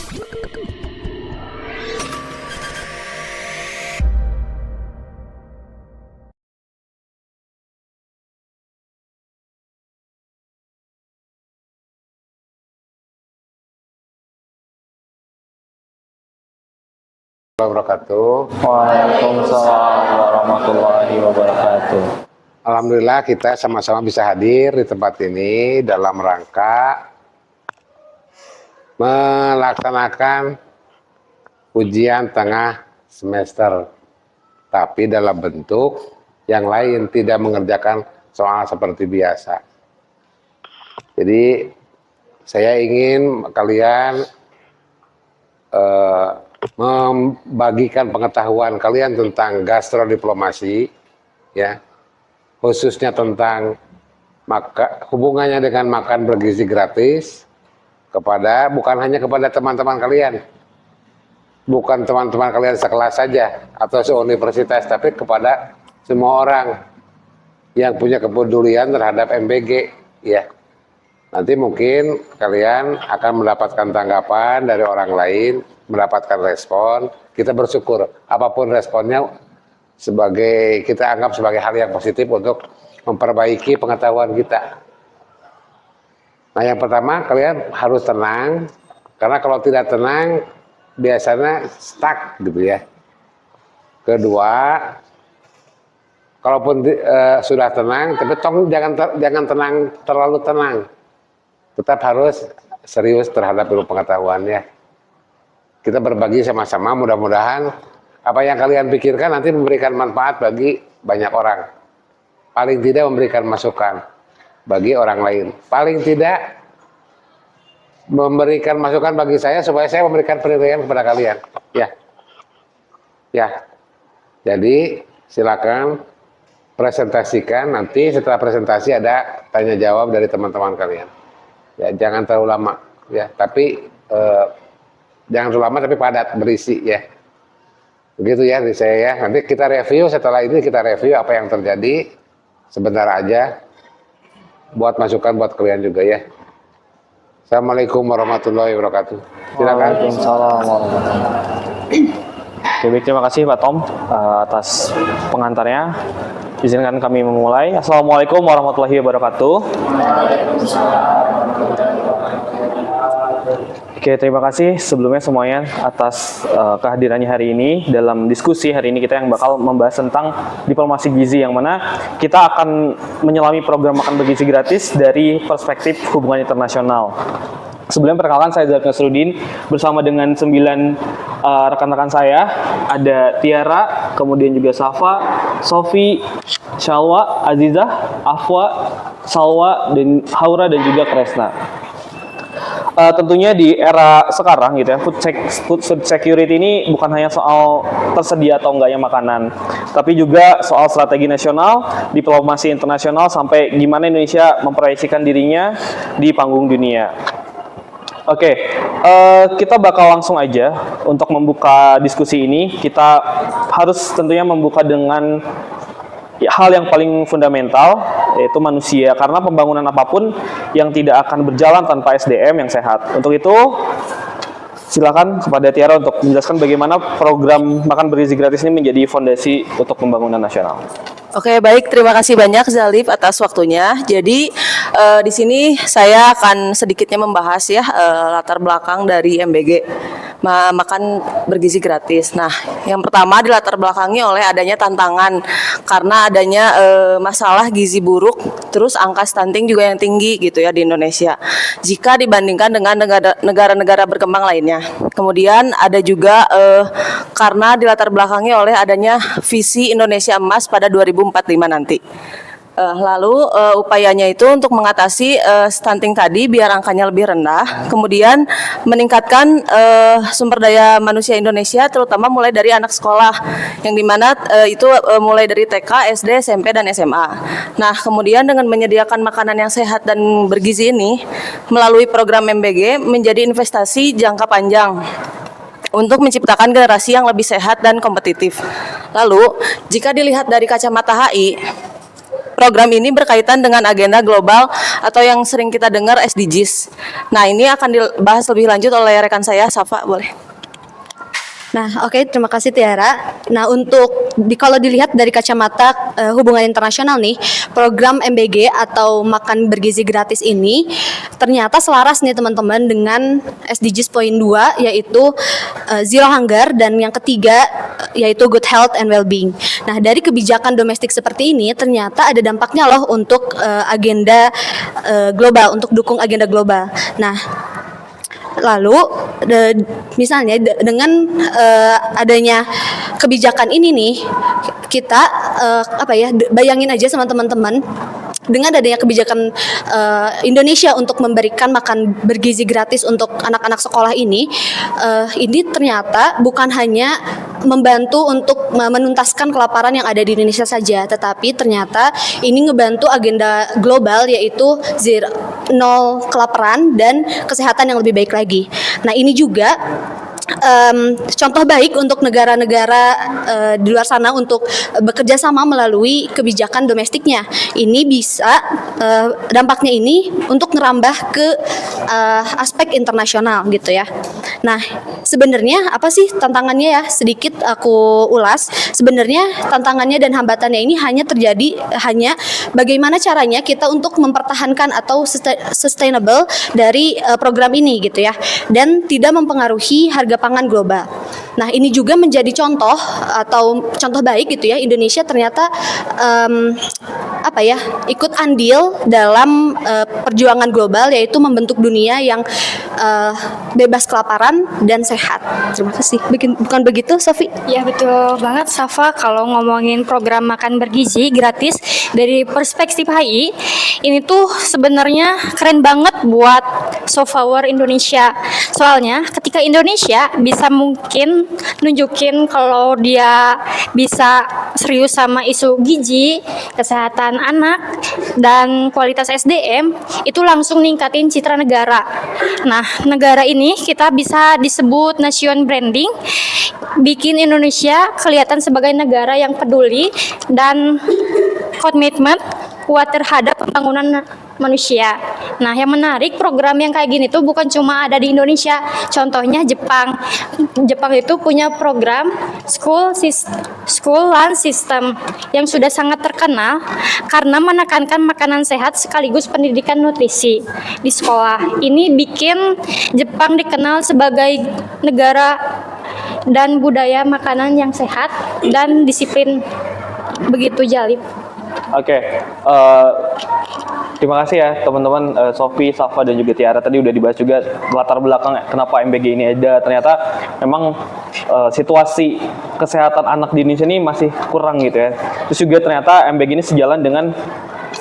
Wabarakatuh. Waalaikumsalam warahmatullahi wabarakatuh. Alhamdulillah kita sama-sama bisa hadir di tempat ini dalam rangka melaksanakan ujian tengah semester, tapi dalam bentuk yang lain, tidak mengerjakan soal seperti biasa. Jadi saya ingin kalian membagikan pengetahuan kalian tentang gastrodiplomasi, ya, khususnya tentang hubungannya dengan makan bergizi gratis kepada bukan hanya kepada teman-teman kalian, bukan teman-teman kalian sekelas saja atau seuniversitas, tapi kepada semua orang yang punya kepedulian terhadap MBG, ya. Nanti mungkin kalian akan mendapatkan tanggapan dari orang lain, mendapatkan respon. Kita bersyukur apapun responnya kita anggap sebagai hal yang positif untuk memperbaiki pengetahuan kita. Nah, yang pertama kalian harus tenang, karena kalau tidak tenang biasanya stuck gitu ya. Kedua, kalaupun sudah tenang, tapi jangan tenang terlalu tenang. Tetap harus serius terhadap ilmu pengetahuannya. Kita berbagi sama-sama, mudah-mudahan apa yang kalian pikirkan nanti memberikan manfaat bagi banyak orang. Paling tidak memberikan masukan bagi orang lain. Paling tidak memberikan masukan bagi saya supaya saya memberikan penilaian kepada kalian. Ya. Ya. Jadi silakan presentasikan, nanti setelah presentasi ada tanya jawab dari teman-teman kalian. Ya, jangan terlalu lama, ya. Tapi jangan terlalu lama tapi padat, berisi, ya. Begitu ya dari saya ya. Nanti kita review, setelah ini kita review apa yang terjadi sebentar aja. Buat masukan buat kalian juga ya. Assalamualaikum warahmatullahi wabarakatuh. Silakan. Waalaikumsalam warahmatullahi wabarakatuh. Baik, terima kasih Pak Tom atas pengantarnya. Izinkan kami memulai. Assalamualaikum warahmatullahi wabarakatuh. Oke, terima kasih sebelumnya semuanya atas kehadirannya hari ini. Dalam diskusi hari ini kita yang bakal membahas tentang diplomasi gizi, yang mana kita akan menyelami program makan bergizi gratis dari perspektif hubungan internasional. Sebelum perkenalan, saya Zalif Nasruddin bersama dengan 9 rekan-rekan saya. Ada Tiara, kemudian juga Safa, Sofi, Shalwa, Azizah, Afwa, Salwa, dan Haura, dan juga Kresna. Tentunya di era sekarang gitu ya, food security ini bukan hanya soal tersedia atau enggaknya makanan, tapi juga soal strategi nasional, diplomasi internasional, sampai gimana Indonesia memproyeksikan dirinya di panggung dunia. Oke, kita bakal langsung aja untuk membuka diskusi ini. Kita harus tentunya membuka dengan hal yang paling fundamental, yaitu manusia, karena pembangunan apapun yang tidak akan berjalan tanpa SDM yang sehat. Untuk itu, silakan kepada Tiara untuk menjelaskan bagaimana program makan bergizi gratis ini menjadi fondasi untuk pembangunan nasional. Oke, baik, terima kasih banyak Zalif atas waktunya. Jadi di sini saya akan sedikitnya membahas ya latar belakang dari MBG makan bergizi gratis. Nah, yang pertama dilatar belakangi oleh adanya tantangan karena adanya masalah gizi buruk, terus angka stunting juga yang tinggi gitu ya di Indonesia jika dibandingkan dengan negara-negara berkembang lainnya. Kemudian ada juga karena dilatar belakangi oleh adanya visi Indonesia Emas pada 2045 nanti. Lalu upayanya itu untuk mengatasi stunting tadi biar angkanya lebih rendah, kemudian meningkatkan sumber daya manusia Indonesia, terutama mulai dari anak sekolah, yang dimana itu mulai dari TK, SD, SMP, dan SMA. Nah, kemudian dengan menyediakan makanan yang sehat dan bergizi ini melalui program MBG menjadi investasi jangka panjang untuk menciptakan generasi yang lebih sehat dan kompetitif. Lalu, jika dilihat dari kacamata HI, program ini berkaitan dengan agenda global atau yang sering kita dengar SDGs. Nah, ini akan dibahas lebih lanjut oleh rekan saya, Safa, boleh. Nah, oke, terima kasih Tiara. Nah, kalau dilihat dari kacamata hubungan internasional nih, program MBG atau makan bergizi gratis ini ternyata selaras nih teman-teman dengan SDGs poin 2 yaitu zero hunger dan yang ketiga yaitu good health and well-being. Nah, dari kebijakan domestik seperti ini ternyata ada dampaknya loh untuk agenda global, untuk dukung agenda global. Nah, lalu misalnya dengan adanya kebijakan ini nih, kita bayangin aja sama teman-teman, dengan adanya kebijakan Indonesia untuk memberikan makan bergizi gratis untuk anak-anak sekolah ini ternyata bukan hanya membantu untuk menuntaskan kelaparan yang ada di Indonesia saja, tetapi ternyata ini ngebantu agenda global yaitu nol kelaparan dan kesehatan yang lebih baik lagi. Nah, ini juga contoh baik untuk negara-negara di luar sana untuk bekerja sama melalui kebijakan domestiknya. Ini bisa dampaknya ini untuk ngerambah ke aspek internasional gitu ya. Nah, sebenarnya apa sih tantangannya ya? Sedikit aku ulas. Sebenarnya tantangannya dan hambatannya ini hanya bagaimana caranya kita untuk mempertahankan atau sustainable dari program ini gitu ya, dan tidak mempengaruhi harga pangan global. Nah, ini juga menjadi contoh baik gitu ya, Indonesia ternyata ikut andil dalam perjuangan global yaitu membentuk dunia yang bebas kelaparan dan sehat. Terima kasih. Bukan begitu, Sofi? Ya, betul banget Safa. Kalau ngomongin program makan bergizi gratis dari perspektif HI, ini tuh sebenarnya keren banget buat soft power Indonesia. Soalnya ketika Indonesia bisa mungkin nunjukin kalau dia bisa serius sama isu gizi, kesehatan anak, dan kualitas SDM, itu langsung ningkatin citra negara. Nah, negara ini kita bisa disebut nation branding, bikin Indonesia kelihatan sebagai negara yang peduli dan komitmen kuat terhadap pembangunan manusia. Nah, yang menarik program yang kayak gini tuh bukan cuma ada di Indonesia. Contohnya Jepang. Jepang itu punya program school lunch system yang sudah sangat terkenal karena menekankan makanan sehat sekaligus pendidikan nutrisi di sekolah. Ini bikin Jepang dikenal sebagai negara dan budaya makanan yang sehat dan disiplin. Begitu, Jalip. Oke, terima kasih ya teman-teman, Sofi, Safa, dan juga Tiara. Tadi udah dibahas juga latar belakang kenapa MBG ini ada. Ternyata memang situasi kesehatan anak di Indonesia ini masih kurang gitu ya. Terus juga ternyata MBG ini sejalan dengan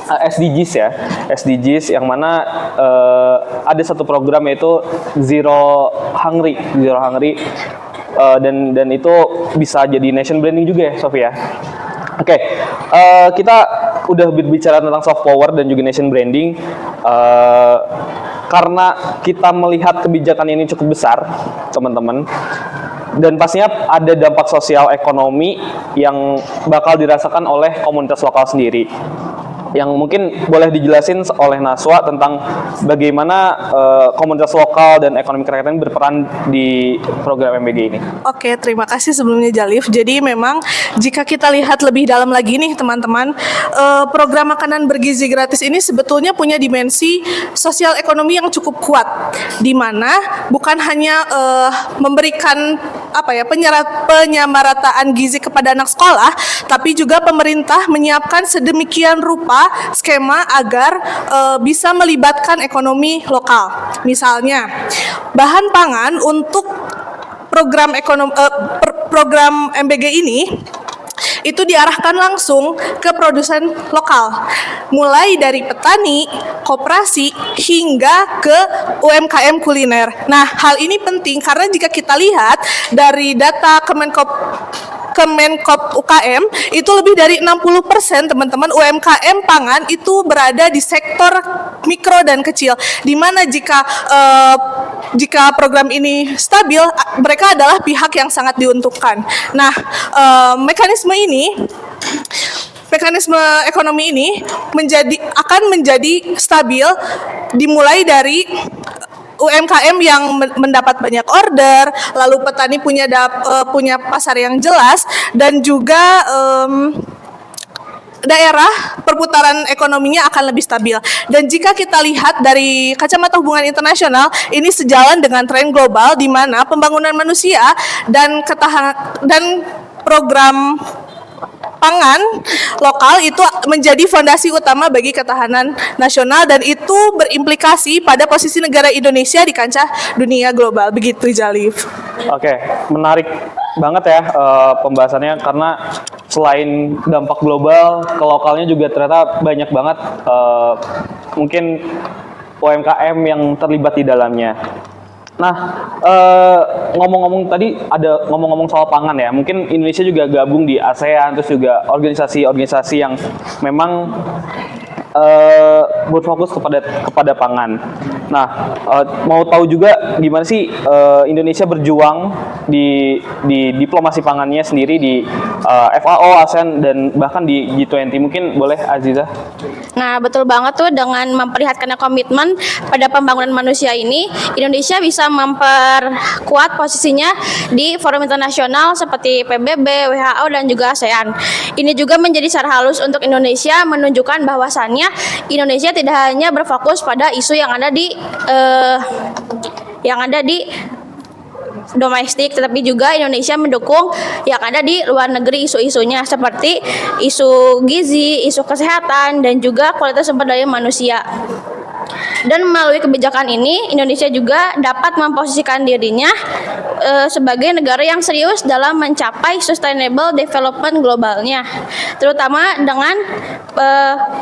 SDGs ya, SDGs yang mana ada satu program yaitu Zero Hungry, dan itu bisa jadi nation branding juga ya, Sofi ya. Oke, kita udah berbicara tentang soft power dan juga nation branding karena kita melihat kebijakan ini cukup besar, teman-teman, dan pastinya ada dampak sosial ekonomi yang bakal dirasakan oleh komunitas lokal sendiri. Yang mungkin boleh dijelasin oleh Naswa tentang bagaimana komunitas lokal dan ekonomi kerakyatan berperan di program MBG ini. Oke, terima kasih sebelumnya Jalif. Jadi memang jika kita lihat lebih dalam lagi nih teman-teman, program makanan bergizi gratis ini sebetulnya punya dimensi sosial ekonomi yang cukup kuat, di mana bukan hanya memberikan penyamarataan gizi kepada anak sekolah, tapi juga pemerintah menyiapkan sedemikian rupa skema agar bisa melibatkan ekonomi lokal. Misalnya, bahan pangan untuk program MBG ini itu diarahkan langsung ke produsen lokal, mulai dari petani, koperasi, hingga ke UMKM kuliner. Nah, hal ini penting karena jika kita lihat dari data Kemenkop UKM itu lebih dari 60% teman-teman UMKM pangan itu berada di sektor mikro dan kecil, di mana jika program ini stabil, mereka adalah pihak yang sangat diuntungkan. Nah, mekanisme ini mekanisme ekonomi ini akan menjadi stabil dimulai dari UMKM yang mendapat banyak order, lalu petani punya pasar yang jelas, dan juga daerah perputaran ekonominya akan lebih stabil. Dan jika kita lihat dari kacamata hubungan internasional, ini sejalan dengan tren global di mana pembangunan manusia dan program pangan lokal itu menjadi fondasi utama bagi ketahanan nasional, dan itu berimplikasi pada posisi negara Indonesia di kancah dunia global. Begitu, Jalif. Oke, menarik banget ya pembahasannya, karena selain dampak global ke lokalnya juga ternyata banyak banget mungkin UMKM yang terlibat di dalamnya. Nah, ngomong-ngomong tadi ada ngomong-ngomong soal pangan ya, mungkin Indonesia juga gabung di ASEAN, terus juga organisasi-organisasi yang memang berfokus kepada pangan. Nah, mau tahu juga gimana sih Indonesia berjuang di diplomasi pangannya sendiri di FAO, ASEAN, dan bahkan di G20. Mungkin boleh Aziza? Nah, betul banget tuh, dengan memperlihatkannya komitmen pada pembangunan manusia ini, Indonesia bisa memperkuat posisinya di forum internasional seperti PBB, WHO, dan juga ASEAN. Ini juga menjadi syarat halus untuk Indonesia menunjukkan bahwasannya Indonesia tidak hanya berfokus pada isu yang ada di domestik, tetapi juga Indonesia mendukung yang ada di luar negeri isu-isunya seperti isu gizi, isu kesehatan, dan juga kualitas sumber daya manusia. Dan melalui kebijakan ini, Indonesia juga dapat memposisikan dirinya sebagai negara yang serius dalam mencapai sustainable development globalnya, terutama dengan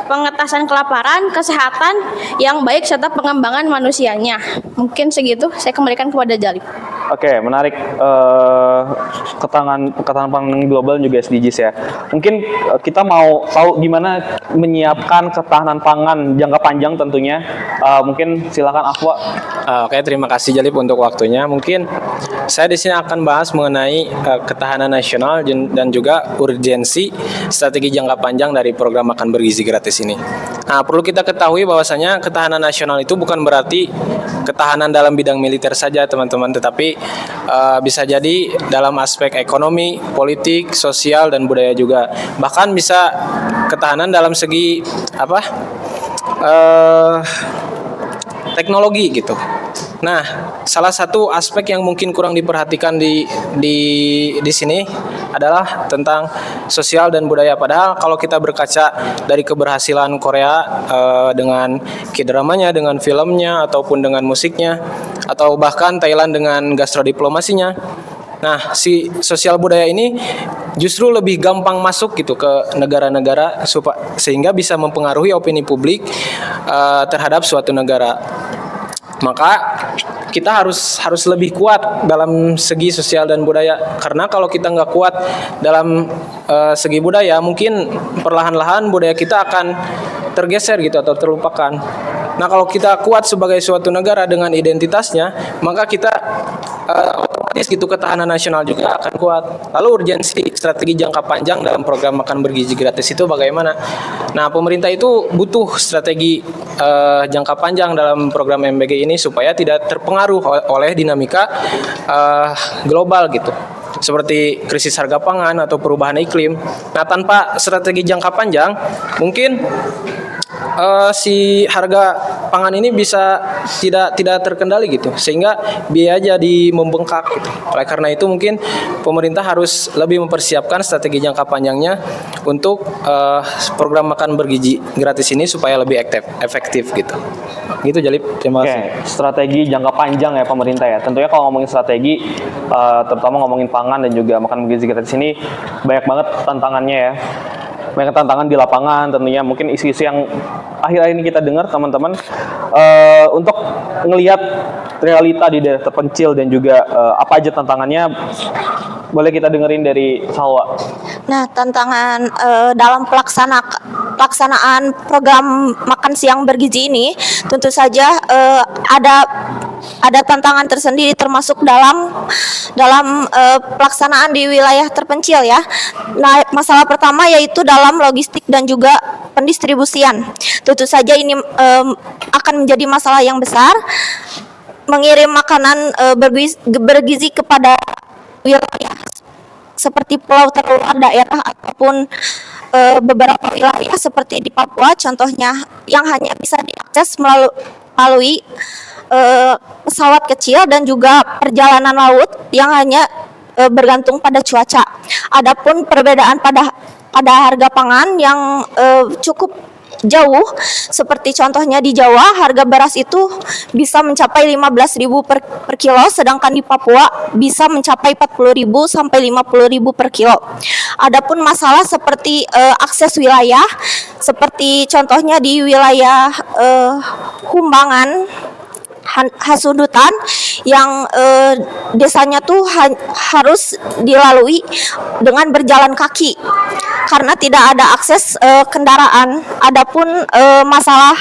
pengentasan kelaparan, kesehatan yang baik, serta pengembangan manusianya. Mungkin segitu, saya kembalikan kepada Jalip. Oke, menarik, ketahanan pangan global juga SDGs ya. Mungkin kita mau tahu gimana menyiapkan ketahanan pangan jangka panjang tentunya. Mungkin silakan Afwa. Oke, terima kasih Jalip untuk waktunya. Mungkin saya di sini akan bahas mengenai ketahanan nasional dan juga urgensi strategi jangka panjang dari program makan bergizi gratis ini. Nah, perlu kita ketahui bahwasanya ketahanan nasional itu bukan berarti ketahanan dalam bidang militer saja, teman-teman, tetapi bisa jadi dalam aspek ekonomi, politik, sosial, dan budaya juga. Bahkan bisa ketahanan dalam segi teknologi gitu. Nah, salah satu aspek yang mungkin kurang diperhatikan di sini adalah tentang sosial dan budaya. Padahal kalau kita berkaca dari keberhasilan Korea dengan K-dramanya, dengan filmnya, ataupun dengan musiknya, atau bahkan Thailand dengan gastrodiplomasinya, nah, si sosial budaya ini justru lebih gampang masuk gitu ke negara-negara sehingga bisa mempengaruhi opini publik terhadap suatu negara. Maka kita harus lebih kuat dalam segi sosial dan budaya, karena kalau kita nggak kuat dalam segi budaya, mungkin perlahan-lahan budaya kita akan tergeser gitu atau terlupakan. Nah, kalau kita kuat sebagai suatu negara dengan identitasnya, maka kita otomatis gitu ketahanan nasional juga akan kuat. Lalu urgensi strategi jangka panjang dalam program makan bergizi gratis itu bagaimana? Nah, pemerintah itu butuh strategi jangka panjang dalam program MBG ini supaya tidak terpengaruh oleh dinamika global gitu, seperti krisis harga pangan atau perubahan iklim. Nah, tanpa strategi jangka panjang, mungkin si harga pangan ini bisa tidak terkendali gitu, sehingga biaya jadi membengkak gitu. Oleh karena itu mungkin pemerintah harus lebih mempersiapkan strategi jangka panjangnya untuk program makan bergizi gratis ini supaya lebih efektif gitu. Gitu Jalip, terima kasih. Oke, strategi jangka panjang ya pemerintah ya. Tentunya kalau ngomongin strategi, terutama ngomongin pangan dan juga makan bergizi gratis ini, banyak banget tantangannya ya. Banyak tantangan di lapangan tentunya. Mungkin isu-isu yang akhir-akhir ini kita dengar teman-teman, untuk ngelihat realita di daerah terpencil dan juga apa aja tantangannya, boleh kita dengerin dari Salwa. Nah, tantangan dalam pelaksanaan program makan siang bergizi ini tentu saja ada ada tantangan tersendiri termasuk dalam pelaksanaan di wilayah terpencil ya. Nah, masalah pertama yaitu dalam logistik dan juga pendistribusian. Tentu saja ini akan menjadi masalah yang besar. Mengirim makanan bergizi kepada wilayah seperti pulau terluar daerah ataupun beberapa wilayah seperti di Papua contohnya yang hanya bisa diakses melalui pesawat kecil dan juga perjalanan laut yang hanya bergantung pada cuaca. Adapun perbedaan pada harga pangan yang cukup jauh, seperti contohnya di Jawa harga beras itu bisa mencapai 15.000 per kilo, sedangkan di Papua bisa mencapai 40.000 sampai 50.000 per kilo. Adapun masalah seperti akses wilayah, seperti contohnya di wilayah Humbangan, Hasundutan yang desanya tuh harus dilalui dengan berjalan kaki karena tidak ada akses kendaraan. Adapun masalah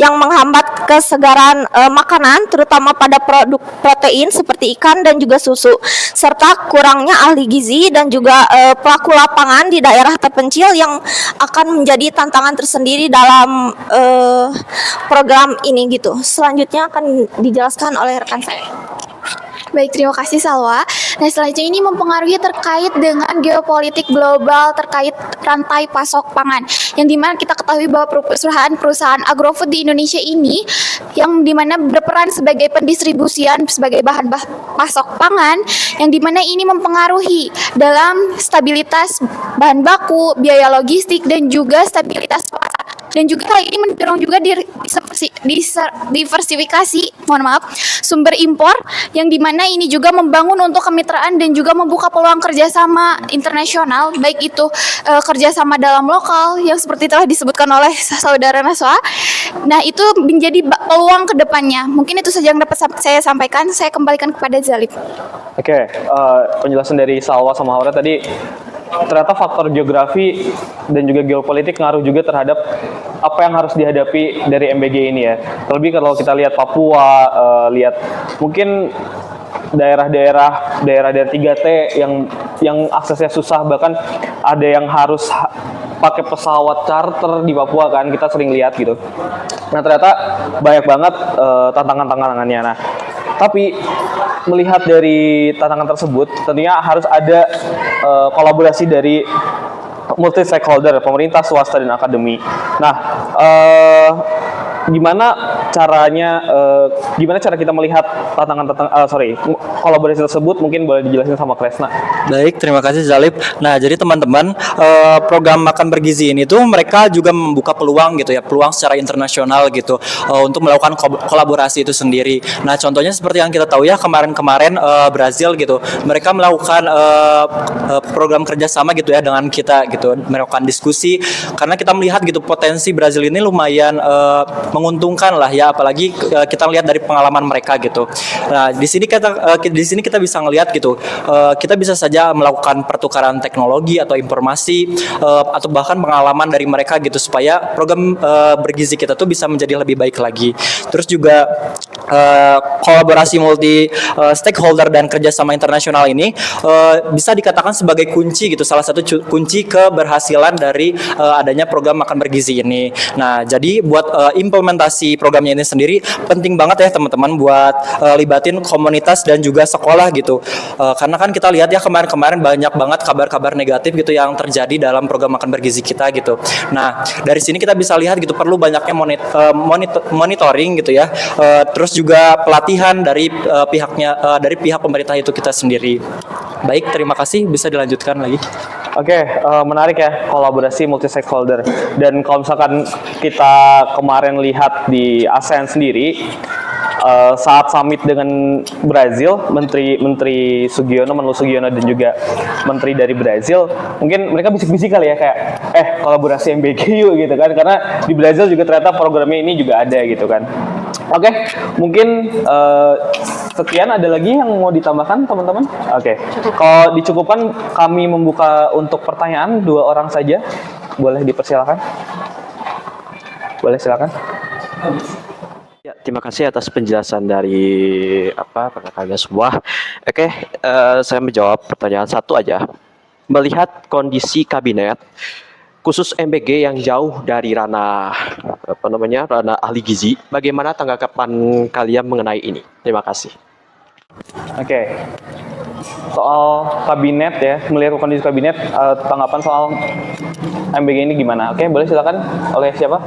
yang menghambat kesegaran makanan terutama pada produk protein seperti ikan dan juga susu, serta kurangnya ahli gizi dan juga pelaku lapangan di daerah terpencil yang akan menjadi tantangan tersendiri dalam program ini gitu. Selanjutnya akan dijelaskan oleh rekan saya. Baik, terima kasih Salwa. Nah, selanjutnya ini mempengaruhi terkait dengan geopolitik global terkait rantai pasok pangan. Yang dimana kita ketahui bahwa perusahaan agrofood di Indonesia ini yang dimana berperan sebagai pendistribusian sebagai bahan pasok pangan, yang dimana ini mempengaruhi dalam stabilitas bahan baku, biaya logistik, dan juga stabilitas pasar. Dan juga hal ini mendorong juga diversifikasi sumber impor, yang dimana ini juga membangun untuk kemitraan dan juga membuka peluang kerjasama internasional, baik itu kerjasama dalam lokal yang seperti telah disebutkan oleh saudara Naswa. Nah, itu menjadi peluang ke depannya. Mungkin itu saja yang dapat saya sampaikan. Saya kembalikan kepada Zalif. Oke, penjelasan dari Salwa sama Haura tadi, ternyata faktor geografi dan juga geopolitik ngaruh juga terhadap apa yang harus dihadapi dari MBG ini ya. Terlebih kalau kita lihat Papua, lihat mungkin daerah-daerah 3T yang aksesnya susah, bahkan ada yang harus pakai pesawat charter di Papua kan, kita sering lihat gitu. Nah, ternyata banyak banget tantangan-tantangannya. Nah, tapi melihat dari tantangan tersebut, tentunya harus ada kolaborasi dari multi stakeholder, pemerintah, swasta, dan akademi. Nah, gimana cara kita melihat kolaborasi tersebut? Mungkin boleh dijelasin sama Kresna. Baik, terima kasih Zalif. Nah, jadi teman-teman, program makan bergizi ini tuh mereka juga membuka peluang gitu ya, peluang secara internasional gitu untuk melakukan kolaborasi itu sendiri. Nah, contohnya seperti yang kita tahu ya, kemarin Brazil gitu, mereka melakukan program kerjasama gitu ya dengan kita gitu, melakukan diskusi karena kita melihat gitu potensi Brazil ini lumayan menguntungkan lah ya, apalagi kita lihat dari pengalaman mereka gitu. Nah, di sini kita bisa ngelihat gitu, kita bisa saja melakukan pertukaran teknologi atau informasi atau bahkan pengalaman dari mereka gitu supaya program bergizi kita tuh bisa menjadi lebih baik lagi. Terus juga kolaborasi multi stakeholder dan kerjasama internasional ini bisa dikatakan sebagai kunci gitu, salah satu kunci keberhasilan dari adanya program makan bergizi ini. Nah, jadi buat implementasi programnya ini sendiri penting banget ya teman-teman buat libatin komunitas dan juga sekolah gitu. Karena kan kita lihat ya kemarin banyak banget kabar-kabar negatif gitu yang terjadi dalam program makan bergizi kita gitu. Nah, dari sini kita bisa lihat gitu perlu banyaknya monitoring gitu ya. Terus juga pelatihan dari pihak pemerintah itu kita sendiri. Baik, terima kasih, bisa dilanjutkan lagi. Oke, menarik ya kolaborasi multi stakeholder. Dan kalau misalkan kita kemarin lihat di ASEAN sendiri, saat summit dengan Brazil, Menteri Sugiono, Menlu Sugiono dan juga Menteri dari Brazil, mungkin mereka bisik-bisik kali ya kayak, kolaborasi MBG yuk gitu kan, karena di Brazil juga ternyata programnya ini juga ada gitu kan. Oke, mungkin sekian, ada lagi yang mau ditambahkan teman-teman? Oke, kalau dicukupkan kami membuka untuk pertanyaan 2 orang saja, boleh dipersilakan? Boleh silakan. Ya, terima kasih atas penjelasan dari kalian semua. Oke, saya menjawab pertanyaan satu aja. Melihat kondisi kabinet, khusus MBG yang jauh dari ranah ranah ahli gizi, bagaimana tanggapan kalian mengenai ini? Terima kasih. Oke. Soal kabinet ya, melihat kondisi kabinet, tanggapan soal MBG ini gimana? Oke, boleh silakan. Oleh siapa?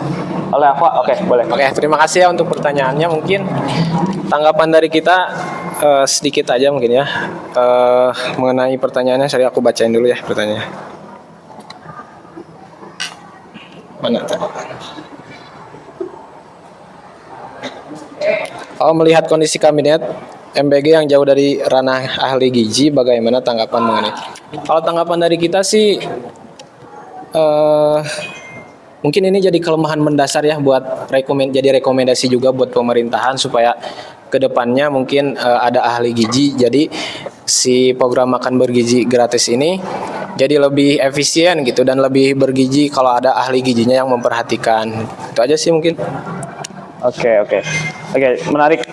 Oleh Aqua. Oke, boleh. Oke, terima kasih ya untuk pertanyaannya. Mungkin tanggapan dari kita sedikit aja mungkin ya. Mengenai pertanyaannya, sorry aku bacain dulu ya pertanyaannya. Mana tadi? Kalau melihat kondisi kabinet MBG yang jauh dari ranah ahli gizi, bagaimana tanggapan mengenai? Kalau tanggapan dari kita sih, mungkin ini jadi kelemahan mendasar ya buat jadi rekomendasi juga buat pemerintahan supaya kedepannya mungkin ada ahli gizi. Jadi si program makan bergizi gratis ini jadi lebih efisien gitu dan lebih bergizi kalau ada ahli gizinya yang memperhatikan. Itu aja sih mungkin. Oke, menarik.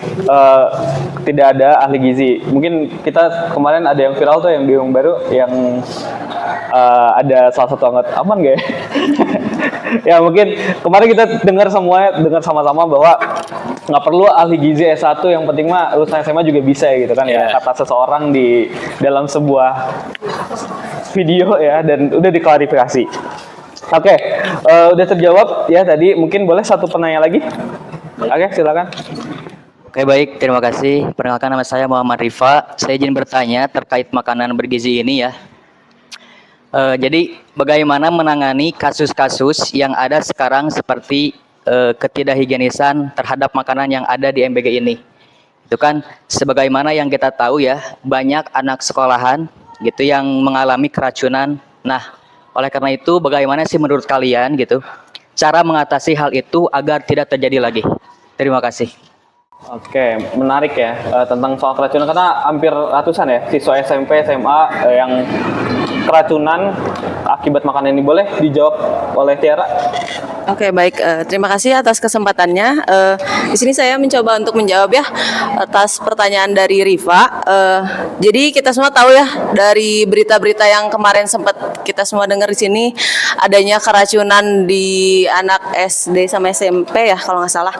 Tidak ada ahli gizi. Mungkin kita kemarin ada yang viral tuh yang di Yang Baru yang ada salah satu anggota aman gak ya? Ya mungkin kemarin kita dengar sama-sama bahwa nggak perlu ahli gizi S1, yang penting mah lulusan SMA juga bisa gitu kan ya, kata seseorang di dalam sebuah video ya, dan udah diklarifikasi. Oke, udah terjawab ya tadi. Mungkin boleh satu penanya lagi. Oke, silakan. Oke, baik, terima kasih. Perkenalkan, nama saya Muhammad Rifa. Saya izin bertanya terkait makanan bergizi ini ya. Jadi bagaimana menangani kasus-kasus yang ada sekarang seperti ketidakhigienisan terhadap makanan yang ada di MBG ini? Itu kan sebagaimana yang kita tahu ya, banyak anak sekolahan gitu yang mengalami keracunan. Nah, oleh karena itu bagaimana sih menurut kalian gitu cara mengatasi hal itu agar tidak terjadi lagi? Terima kasih. Oke, menarik ya tentang soal keracunan, karena hampir ratusan ya siswa SMP, SMA yang keracunan akibat makanan ini. Boleh dijawab oleh Tiara? Oke, baik. Terima kasih atas kesempatannya. Di sini saya mencoba untuk menjawab ya atas pertanyaan dari Rifa. Jadi kita semua tahu ya dari berita-berita yang kemarin sempat kita semua dengar di sini, adanya keracunan di anak SD sama SMP ya kalau nggak salah.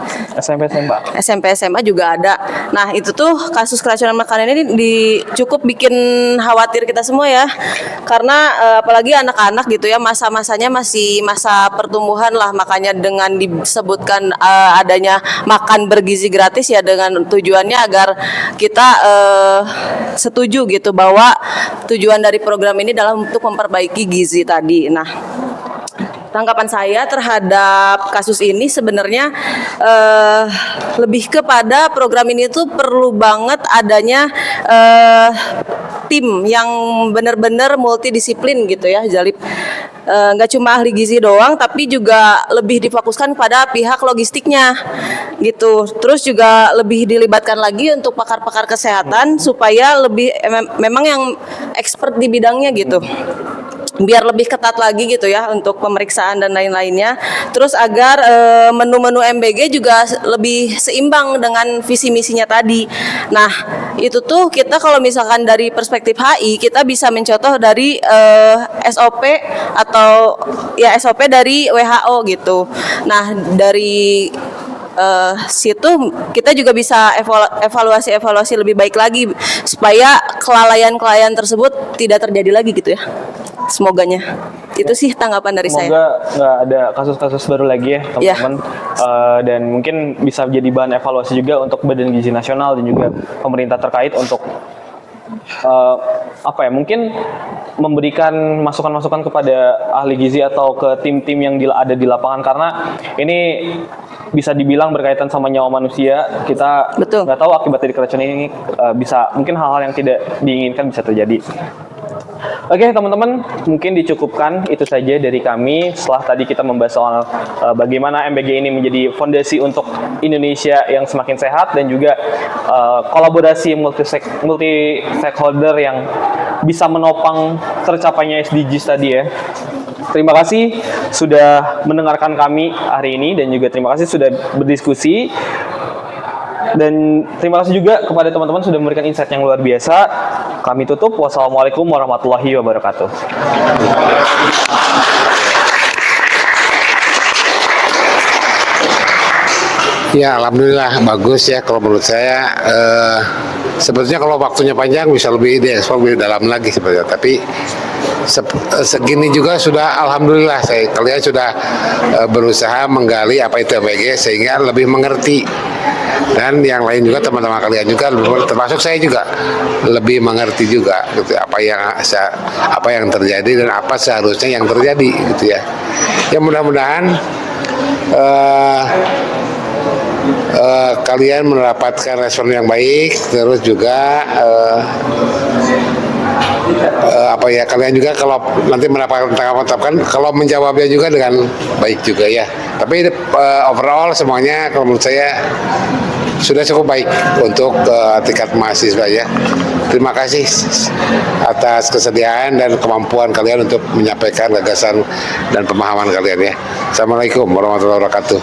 SMP SMA juga ada. Nah itu tuh kasus keracunan makanan ini cukup bikin khawatir kita semua ya, karena apalagi anak-anak gitu ya, masa-masanya masih masa pertumbuhan lah. Makanya dengan disebutkan adanya makan bergizi gratis ya, dengan tujuannya agar kita setuju gitu bahwa tujuan dari program ini adalah untuk memperbaiki gizi tadi. Nah, tanggapan saya terhadap kasus ini sebenarnya lebih kepada program ini tuh perlu banget adanya tim yang benar-benar multidisiplin gitu ya, Jalip. Nggak cuma ahli gizi doang, tapi juga lebih difokuskan pada pihak logistiknya gitu. Terus juga lebih dilibatkan lagi untuk pakar-pakar kesehatan supaya lebih memang yang expert di bidangnya gitu, biar lebih ketat lagi gitu ya untuk pemeriksaan dan lain-lainnya. Terus agar menu-menu MBG juga lebih seimbang dengan visi misinya tadi. Nah itu tuh kita kalau misalkan dari perspektif HI, kita bisa mencontoh dari SOP atau ya SOP dari WHO gitu. Nah dari situ kita juga bisa evaluasi lebih baik lagi supaya kelalaian tersebut tidak terjadi lagi gitu ya. Semoganya. Itu sih tanggapan dari saya. Semoga nggak ada kasus-kasus baru lagi ya teman-teman. Dan mungkin bisa jadi bahan evaluasi juga untuk Badan Gizi Nasional dan juga pemerintah terkait untuk mungkin memberikan masukan-masukan kepada ahli gizi atau ke tim-tim yang ada di lapangan, karena ini bisa dibilang berkaitan sama nyawa manusia. Kita nggak tahu akibat dari keracunan ini, bisa mungkin hal-hal yang tidak diinginkan bisa terjadi. Oke teman-teman, mungkin dicukupkan itu saja dari kami setelah tadi kita membahas soal bagaimana MBG ini menjadi fondasi untuk Indonesia yang semakin sehat, dan juga kolaborasi multi stakeholder yang bisa menopang tercapainya SDGs tadi ya. Terima kasih sudah mendengarkan kami hari ini, dan juga terima kasih sudah berdiskusi. Dan terima kasih juga kepada teman-teman sudah memberikan insight yang luar biasa. Kami tutup. Wassalamualaikum warahmatullahi wabarakatuh. Ya, alhamdulillah bagus ya kalau menurut saya. Sebetulnya kalau waktunya panjang bisa lebih lebih dalam lagi sebenarnya. Tapi segini juga sudah alhamdulillah kalian sudah berusaha menggali apa itu MBG sehingga lebih mengerti. Dan yang lain juga teman-teman kalian juga termasuk saya juga lebih mengerti juga gitu apa yang terjadi dan apa seharusnya yang terjadi gitu ya. Ya mudah-mudahan kalian mendapatkan respon yang baik, terus juga kalian juga kalau nanti mendapatkan tanggapan kalau menjawabnya juga dengan baik juga ya. Tapi overall semuanya kalau menurut saya sudah cukup baik untuk tingkat mahasiswa ya. Terima kasih atas kesediaan dan kemampuan kalian untuk menyampaikan gagasan dan pemahaman kalian ya. Assalamualaikum warahmatullahi wabarakatuh.